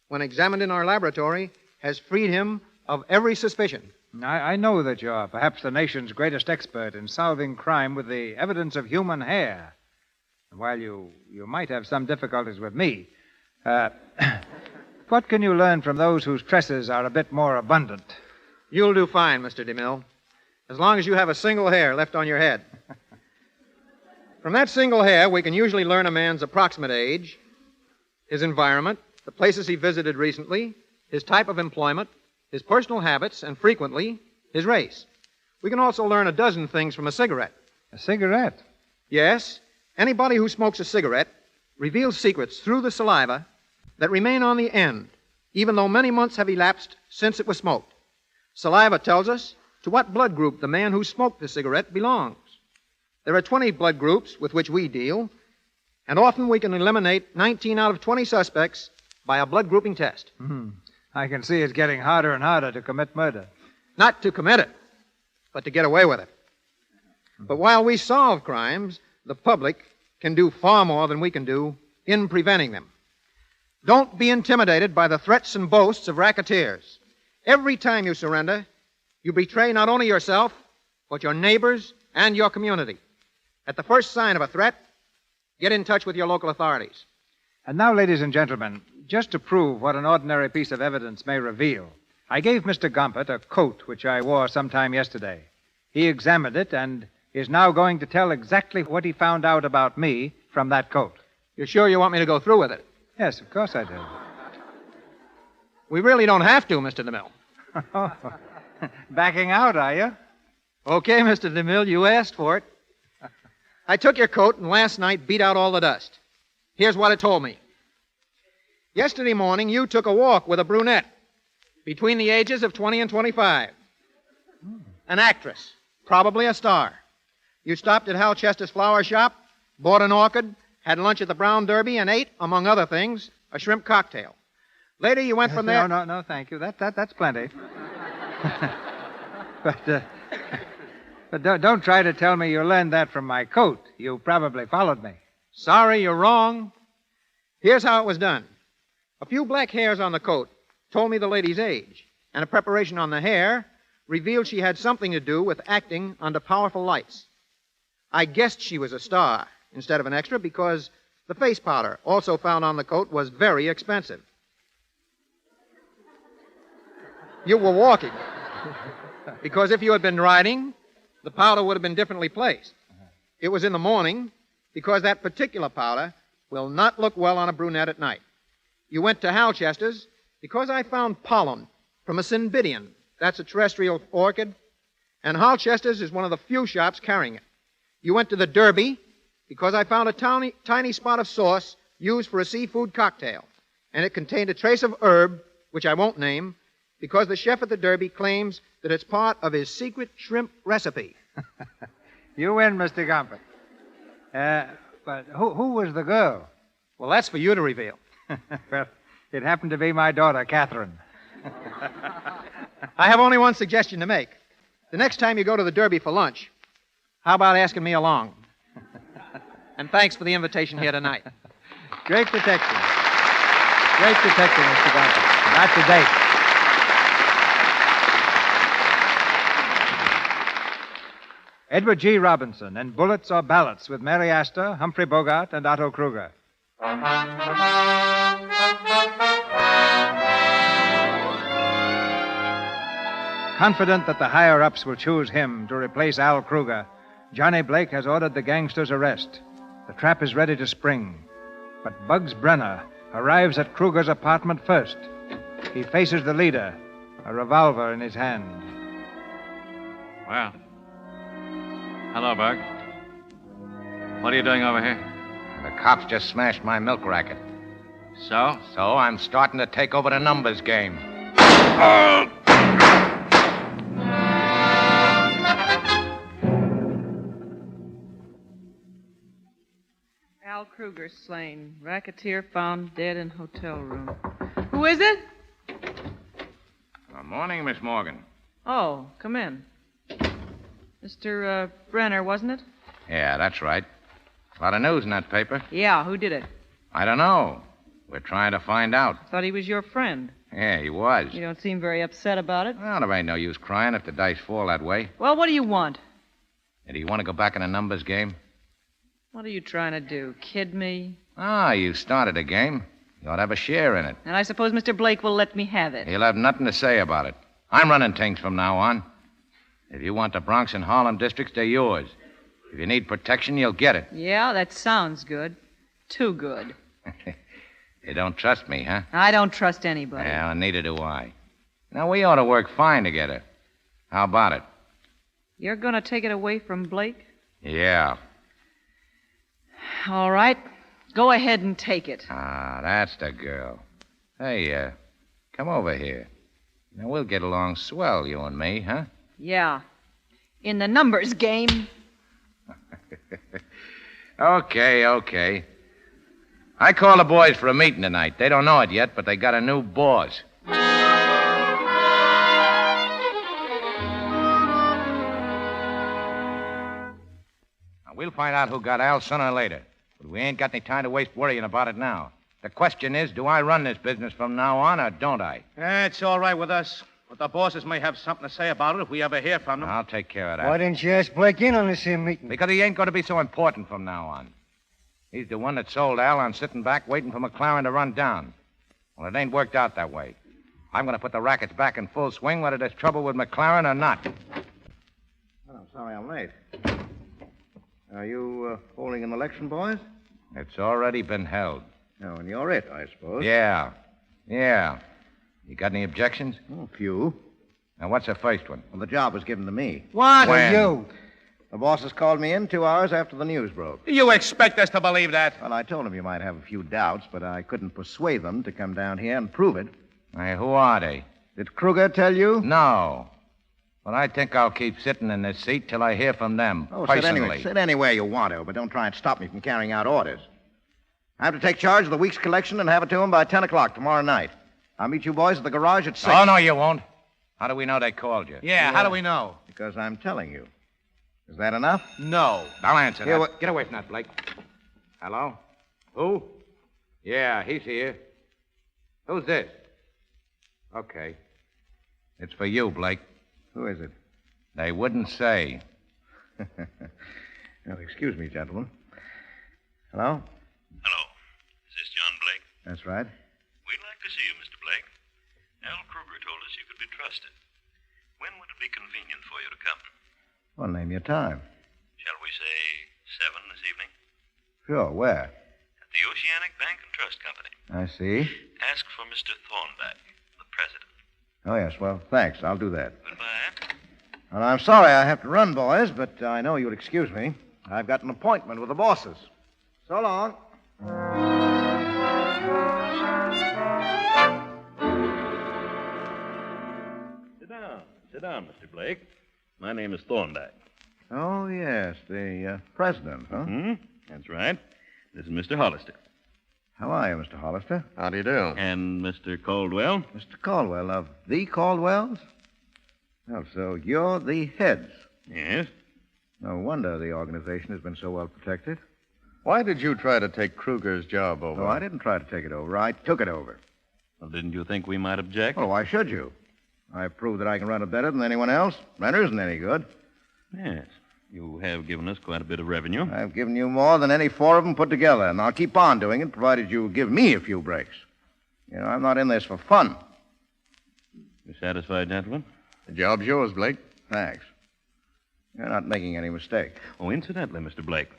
when examined in our laboratory, has freed him of every suspicion. I know that you're perhaps the nation's greatest expert in solving crime with the evidence of human hair. And while you might have some difficulties with me, what can you learn from those whose tresses are a bit more abundant? You'll do fine, Mr. DeMille, as long as you have a single hair left on your head. From that single hair, we can usually learn a man's approximate age, his environment, the places he visited recently, his type of employment, his personal habits, and frequently, his race. We can also learn a dozen things from a cigarette. A cigarette? Yes. Anybody who smokes a cigarette reveals secrets through the saliva that remain on the end, even though many months have elapsed since it was smoked. Saliva tells us to what blood group the man who smoked the cigarette belongs. There are 20 blood groups with which we deal, and often we can eliminate 19 out of 20 suspects by a blood grouping test. I can see it's getting harder and harder to commit murder. Not to commit it, but to get away with it. But while we solve crimes, the public can do far more than we can do in preventing them. Don't be intimidated by the threats and boasts of racketeers. Every time you surrender, you betray not only yourself, but your neighbors and your community. At the first sign of a threat, get in touch with your local authorities. And now, ladies and gentlemen, just to prove what an ordinary piece of evidence may reveal, I gave Mr. Gompert a coat which I wore sometime yesterday. He examined it and is now going to tell exactly what he found out about me from that coat. You're sure you want me to go through with it? Yes, of course I do. We really don't have to, Mr. DeMille. Backing out, are you? Okay, Mr. DeMille, you asked for it. I took your coat and last night beat out all the dust. Here's what it told me. Yesterday morning, you took a walk with a brunette between the ages of 20 and 25. An actress, probably a star. You stopped at Hal Chester's flower shop, bought an orchid, had lunch at the Brown Derby, and ate, among other things, a shrimp cocktail. Later, you went from there... No, thank you. That's plenty. But don't try to tell me you learned that from my coat. You probably followed me. Sorry, you're wrong. Here's how it was done. A few black hairs on the coat told me the lady's age, and a preparation on the hair revealed she had something to do with acting under powerful lights. I guessed she was a star instead of an extra because the face powder also found on the coat was very expensive. You were walking. Because if you had been riding, the powder would have been differently placed. It was in the morning because that particular powder will not look well on a brunette at night. You went to Hal Chester's because I found pollen from a cymbidium. That's a terrestrial orchid. And Hal Chester's is one of the few shops carrying it. You went to the Derby because I found a tiny spot of sauce used for a seafood cocktail. And it contained a trace of herb, which I won't name, because the chef at the Derby claims that it's part of his secret shrimp recipe. You win, Mr. Gompert. But who was the girl? Well, that's for you to reveal. Well, it happened to be my daughter, Catherine. I have only one suggestion to make. The next time you go to the Derby for lunch, how about asking me along? And thanks for the invitation here tonight. Great detective. Great detective, Mr. Gompert. And that's the date. Edward G. Robinson in Bullets or Ballots with Mary Astor, Humphrey Bogart, and Otto Kruger. Confident that the higher-ups will choose him to replace Al Kruger, Johnny Blake has ordered the gangster's arrest. The trap is ready to spring. But Bugs Brenner arrives at Kruger's apartment first. He faces the leader, a revolver in his hand. Well, hello, Bug. What are you doing over here? The cops just smashed my milk racket. So? So I'm starting to take over the numbers game. Al Kruger slain. Racketeer found dead in hotel room. Who is it? Good morning, Miss Morgan. Oh, come in. Mr. Brenner, wasn't it? Yeah, that's right. A lot of news in that paper. Yeah, who did it? I don't know. We're trying to find out. Thought he was your friend. Yeah, he was. You don't seem very upset about it. Well, there ain't no use crying if the dice fall that way. Well, what do you want? Hey, do you want to go back in the numbers game? What are you trying to do? Kid me? Ah, you started a game. You ought to have a share in it. And I suppose Mr. Blake will let me have it. He'll have nothing to say about it. I'm running things from now on. If you want the Bronx and Harlem districts, they're yours. If you need protection, you'll get it. Yeah, that sounds good. Too good. You don't trust me, huh? I don't trust anybody. Yeah, neither do I. Now, we ought to work fine together. How about it? You're going to take it away from Blake? Yeah. All right. Go ahead and take it. Ah, that's the girl. Hey, come over here. Now, we'll get along swell, you and me, huh? Yeah. In the numbers game. Okay. I called the boys for a meeting tonight. They don't know it yet, but they got a new boss. Now, we'll find out who got Al sooner or later. But we ain't got any time to waste worrying about it now. The question is, do I run this business from now on, or don't I? It's all right with us. But the bosses may have something to say about it if we ever hear from them. I'll take care of that. Why didn't you ask Blake in on this here meeting? Because he ain't going to be so important from now on. He's the one that sold Al on sitting back waiting for McLaren to run down. Well, it ain't worked out that way. I'm going to put the rackets back in full swing, whether there's trouble with McLaren or not. Well, I'm sorry I'm late. Are you holding an election, boys? It's already been held. Oh, and you're it, I suppose. Yeah. You got any objections? Oh, a few. Now, what's the first one? Well, the job was given to me. What? When? You. The bosses called me in 2 hours after the news broke. You expect us to believe that? Well, I told them you might have a few doubts, but I couldn't persuade them to come down here and prove it. Hey, who are they? Did Kruger tell you? No. But I think I'll keep sitting in this seat till I hear from them, personally. Sit anywhere you want to, but don't try and stop me from carrying out orders. I have to take charge of the week's collection and have it to them by 10 o'clock tomorrow night. I'll meet you boys at the garage at 6. Oh, no, you won't. How do we know they called you? Yeah, how do we know? Because I'm telling you. Is that enough? No. I'll answer Here, that. Get away from that, Blake. Hello? Who? Yeah, he's here. Who's this? Okay. It's for you, Blake. Who is it? They wouldn't say. Now, excuse me, gentlemen. Hello? Hello. Is this John Blake? That's right. We'd like to see you, Mr. Blake. Al Kruger told us you could be trusted. When would it be convenient for you to come? Well, name your time. Shall we say 7 this evening? Sure, where? At the Oceanic Bank and Trust Company. I see. Ask for Mr. Thornback, the president. Oh, yes, well, thanks. I'll do that. Goodbye. Well, I'm sorry I have to run, boys, but I know you'll excuse me. I've got an appointment with the bosses. So long. Sit down, Mr. Blake. My name is Thornback. Oh, yes, the president, huh? That's right. This is Mr. Hollister. How are you, Mr. Hollister? How do you do? And Mr. Caldwell. Mr. Caldwell, of the Caldwells? Well, so you're the heads. Yes. No wonder the organization has been so well protected. Why did you try to take Kruger's job over? No, I didn't try to take it over. I took it over. Well, didn't you think we might object? Well, why should you? I've proved that I can run it better than anyone else. Renter isn't any good. Yes. You have given us quite a bit of revenue. I've given you more than any 4 of them put together, and I'll keep on doing it, provided you give me a few breaks. You know, I'm not in this for fun. You satisfied, gentlemen? The job's yours, Blake. Thanks. You're not making any mistake. Oh, incidentally, Mr. Blake,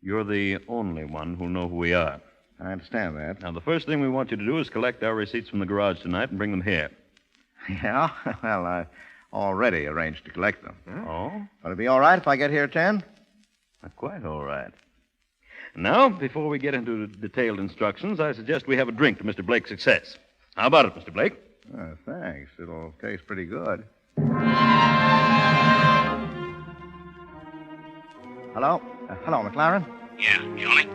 you're the only one who'll know who we are. I understand that. Now, the first thing we want you to do is collect our receipts from the garage tonight and bring them here. Yeah? Well, I already arranged to collect them. Oh? Will it be all right if I get here at 10? Quite all right. Now, before we get into detailed instructions, I suggest we have a drink to Mr. Blake's success. How about it, Mr. Blake? Thanks. It'll taste pretty good. Hello? Hello, McLaren? Yeah, Johnny?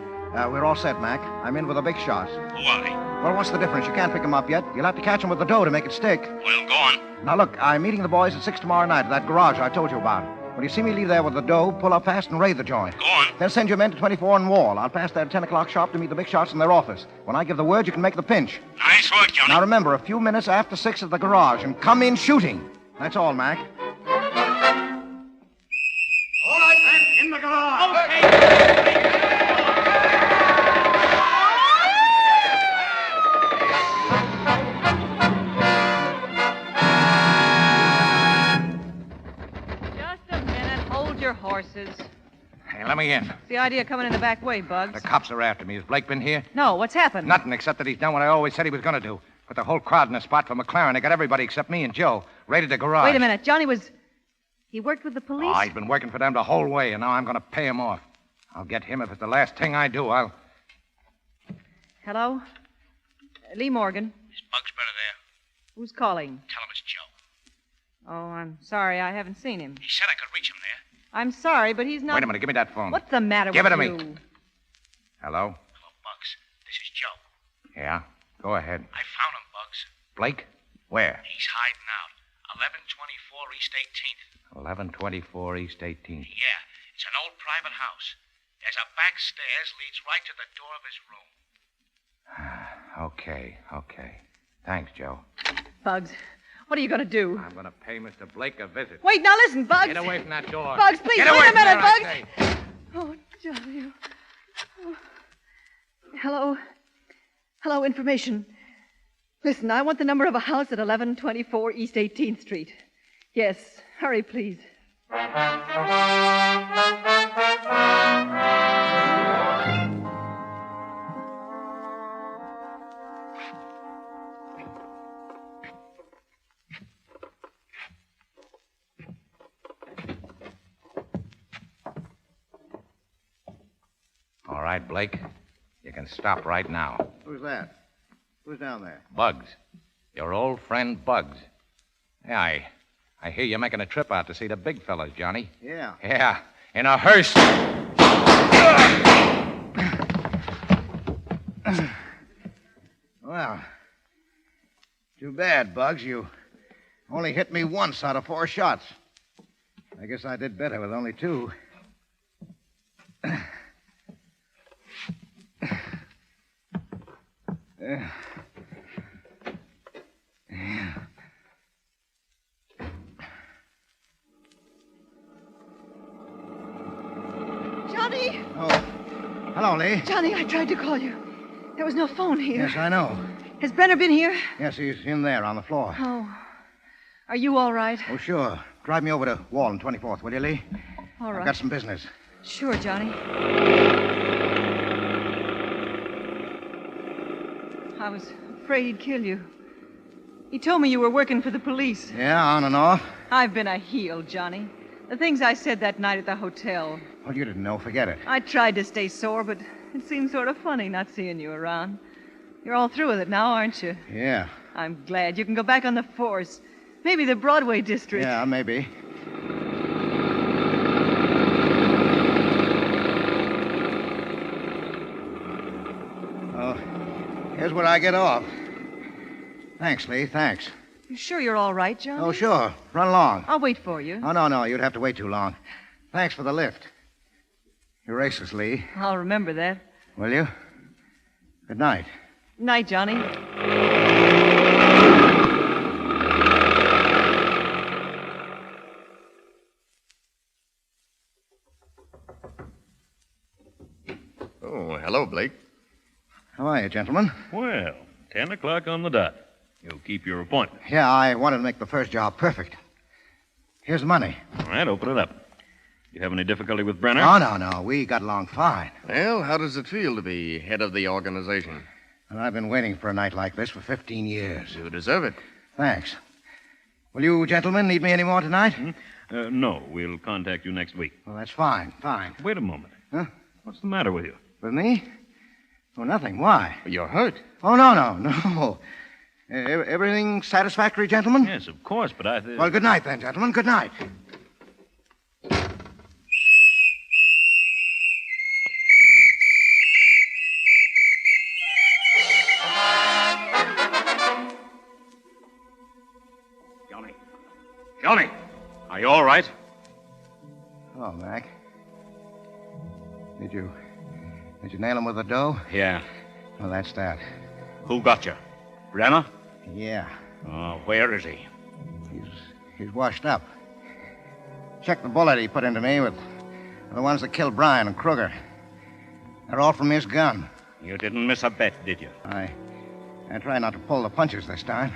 We're all set, Mac. I'm in with the big shots. Who are they? Well, what's the difference? You can't pick them up yet. You'll have to catch them with the dough to make it stick. Well, go on. Now, look, I'm meeting the boys at 6 tomorrow night at that garage I told you about. When you see me leave there with the dough, pull up fast and raid the joint. Go on. Then send your men to 24 and Wall. I'll pass there at 10 o'clock sharp to meet the big shots in their office. When I give the word, you can make the pinch. Nice work, Johnny. Now, remember, a few minutes after 6 at the garage, and come in shooting. That's all, Mac. All right, men, in the garage. Okay. Horses. Hey, let me in. What's the idea of coming in the back way, Bugs? The cops are after me. Has Blake been here? No, what's happened? Nothing, except that he's done what I always said he was going to do. Put the whole crowd in a spot for McLaren. They got everybody except me and Joe. Raided the garage. Wait a minute. Johnny was... He worked with the police? Oh, he's been working for them the whole way, and now I'm going to pay him off. I'll get him if it's the last thing I do. Hello? Lee Morgan. Is Bugs better there? Who's calling? Tell him it's Joe. Oh, I'm sorry. I haven't seen him. He said I could reach him there. I'm sorry, but he's not... Wait a minute. Give me that phone. What's the matter Give with it to you? me. Hello? Hello, Bugs. This is Joe. Yeah? Go ahead. I found him, Bugs. Blake? Where? He's hiding out. 1124 East 18th. 1124 East 18th. Yeah, it's an old private house. There's a back stairs leads right to the door of his room. Okay. Thanks, Joe. Bugs, what are you going to do? I'm going to pay Mr. Blake a visit. Wait, now listen, Bugs. Get away from that door. Bugs, please, Get wait away a minute, from there, I Bugs. say. Oh, Johnny. Oh. Hello, information. Listen, I want the number of a house at 1124 East 18th Street. Yes, hurry, please. All right, Blake. You can stop right now. Who's that? Who's down there? Bugs. Your old friend Bugs. Yeah, I hear you're making a trip out to see the big fellas, Johnny. Yeah. Yeah, in a hearse. Well, too bad, Bugs. You only hit me once out of 4 shots. I guess I did better with only 2. Johnny! Oh, hello, Lee. Johnny, I tried to call you. There was no phone here. Yes, I know. Has Brenner been here? Yes, he's in there on the floor. Oh. Are you all right? Oh, sure. Drive me over to Wall and 24th, will you, Lee? All right. I've got some business. Sure, Johnny. I was afraid he'd kill you. He told me you were working for the police. Yeah, on and off. I've been a heel, Johnny. The things I said that night at the hotel. Well, you didn't know. Forget it. I tried to stay sore, but it seemed sort of funny not seeing you around. You're all through with it now, aren't you? Yeah. I'm glad. You can go back on the force. Maybe the Broadway district. Yeah, maybe. Oh, here's where I get off. Thanks, Lee. Thanks. You sure you're all right, Johnny? Oh, sure. Run along. I'll wait for you. Oh, no. You'd have to wait too long. Thanks for the lift. You're racist, Lee. I'll remember that. Will you? Good night. Night, Johnny. Oh, hello, Blake. How are you, gentlemen? Well, 10 o'clock on the dot. You'll keep your appointment. Yeah, I wanted to make the first job perfect. Here's the money. All right, open it up. You have any difficulty with Brenner? Oh, no. We got along fine. Well, how does it feel to be head of the organization? And I've been waiting for a night like this for 15 years. You deserve it. Thanks. Will you gentlemen need me any more tonight? No, we'll contact you next week. Well, that's fine. Wait a moment. Huh? What's the matter with you? With me? Oh, nothing. Why? You're hurt. Oh, no. Everything satisfactory, gentlemen? Yes, of course, but I... Well, good night, then, gentlemen. Good night. Johnny, are you all right? Hello, Mac. Did you nail him with the dough? Yeah. Well, that's that. Who got you? Brenner? Yeah. Oh, where is he? He's washed up. Check the bullet he put into me with the ones that killed Bryan and Kruger. They're all from his gun. You didn't miss a bet, did you? I try not to pull the punches this time.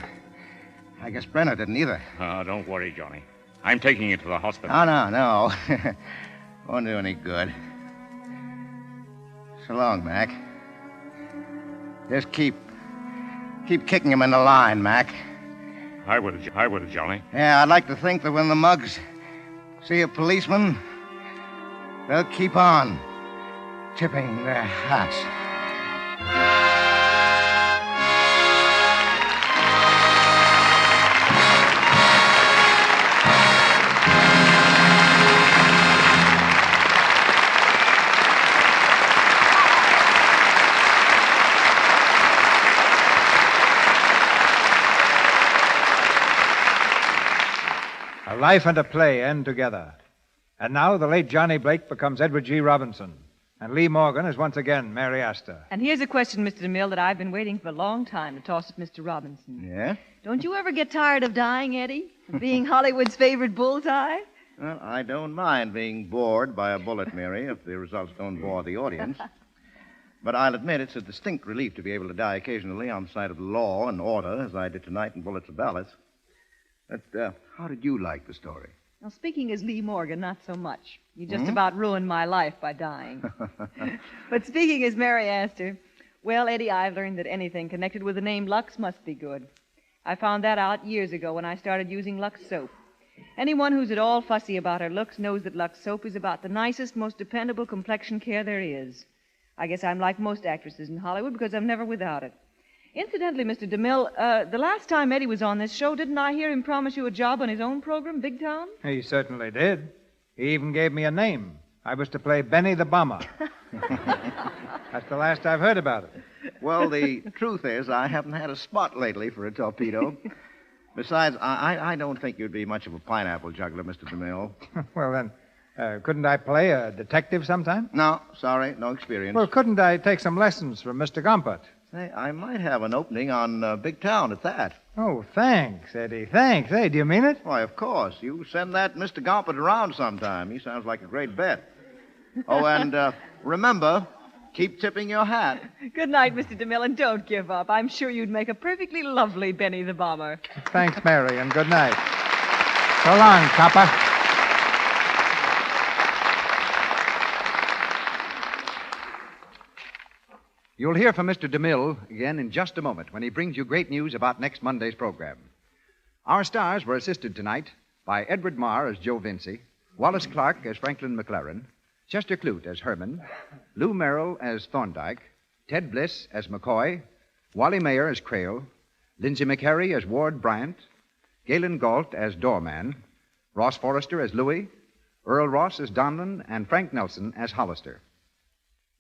I guess Brenner didn't either. Oh, don't worry, Johnny. I'm taking you to the hospital. Oh, no. Won't do any good. So long, Mac. Just keep kicking him in the line, Mac. I will, Johnny. Yeah, I'd like to think that when the mugs see a policeman, they'll keep on tipping their hats. life and a play end together. And now the late Johnny Blake becomes Edward G. Robinson. And Lee Morgan is once again Mary Astor. And here's a question, Mr. DeMille, that I've been waiting for a long time to toss at Mr. Robinson. Yeah? Don't you ever get tired of dying, Eddie? Of being Hollywood's favorite bullseye? Well, I don't mind being bored by a bullet, Mary, if the results don't bore the audience. But I'll admit it's a distinct relief to be able to die occasionally on the side of law and order, as I did tonight in Bullets and Ballots. But how did you like the story? Well, speaking as Lee Morgan, not so much. You just about ruined my life by dying. But speaking as Mary Astor, well, Eddie, I've learned that anything connected with the name Lux must be good. I found that out years ago when I started using Lux soap. Anyone who's at all fussy about her looks knows that Lux soap is about the nicest, most dependable complexion care there is. I guess I'm like most actresses in Hollywood because I'm never without it. Incidentally, Mr. DeMille, the last time Eddie was on this show, didn't I hear him promise you a job on his own program, Big Town? He certainly did. He even gave me a name. I was to play Benny the Bomber. That's the last I've heard about it. Well, the truth is, I haven't had a spot lately for a torpedo. Besides, I don't think you'd be much of a pineapple juggler, Mr. DeMille. Well, then, couldn't I play a detective sometime? No, sorry, no experience. Well, couldn't I take some lessons from Mr. Gompert? Say, I might have an opening on Big Town at that. Oh, thanks, Eddie. Thanks. Hey, do you mean it? Why, of course. You send that Mr. Gompert around sometime. He sounds like a great bet. Oh, and remember, keep tipping your hat. Good night, Mr. DeMille, and don't give up. I'm sure you'd make a perfectly lovely Benny the Bomber. Thanks, Mary, and good night. So long, copper. You'll hear from Mr. DeMille again in just a moment when he brings you great news about next Monday's program. Our stars were assisted tonight by Edward Marr as Joe Vinci, Wallace Clark as Franklin McLaren, Chester Clute as Herman, Lou Merrill as Thorndyke, Ted Bliss as McCoy, Wally Mayer as Crail, Lindsay McHarry as Ward Bryant, Galen Galt as Doorman, Ross Forrester as Louis, Earl Ross as Donlin, and Frank Nelson as Hollister.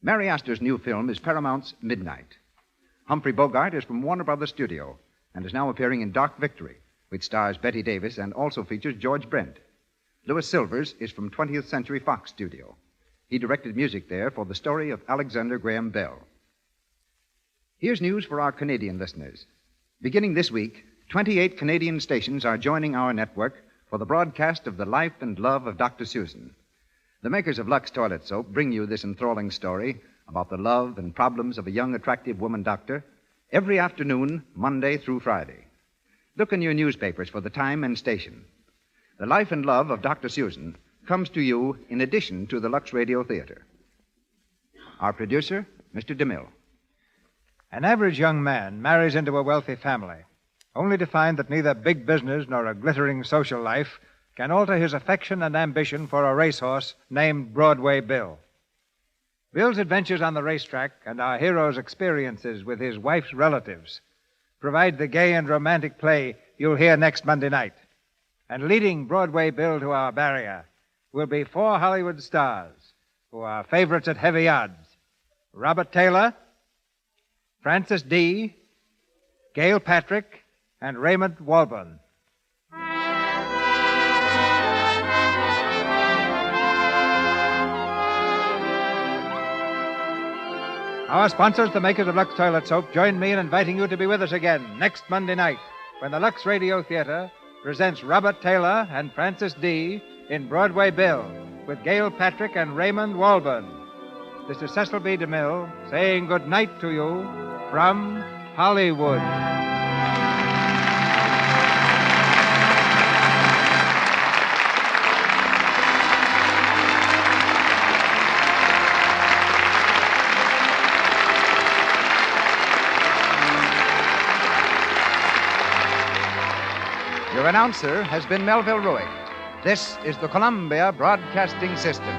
Mary Astor's new film is Paramount's Midnight. Humphrey Bogart is from Warner Brothers Studio and is now appearing in Dark Victory, which stars Bette Davis and also features George Brent. Louis Silvers is from 20th Century Fox Studio. He directed music there for the story of Alexander Graham Bell. Here's news for our Canadian listeners. Beginning this week, 28 Canadian stations are joining our network for the broadcast of the life and love of Dr. Susan. The makers of Lux Toilet Soap bring you this enthralling story about the love and problems of a young, attractive woman doctor every afternoon, Monday through Friday. Look in your newspapers for the time and station. The life and love of Dr. Susan comes to you in addition to the Lux Radio Theatre. Our producer, Mr. DeMille. An average young man marries into a wealthy family, only to find that neither big business nor a glittering social life can alter his affection and ambition for a racehorse named Broadway Bill. Bill's adventures on the racetrack and our hero's experiences with his wife's relatives provide the gay and romantic play you'll hear next Monday night. And leading Broadway Bill to our barrier will be 4 Hollywood stars who are favorites at heavy odds: Robert Taylor, Francis D., Gail Patrick, and Raymond Walburn. Our sponsors, the makers of Lux Toilet Soap, join me in inviting you to be with us again next Monday night when the Lux Radio Theatre presents Robert Taylor and Francis D. in Broadway Bill with Gail Patrick and Raymond Walburn. This is Cecil B. DeMille saying good night to you from Hollywood. Your announcer has been Melville Ruick. This is the Columbia Broadcasting System.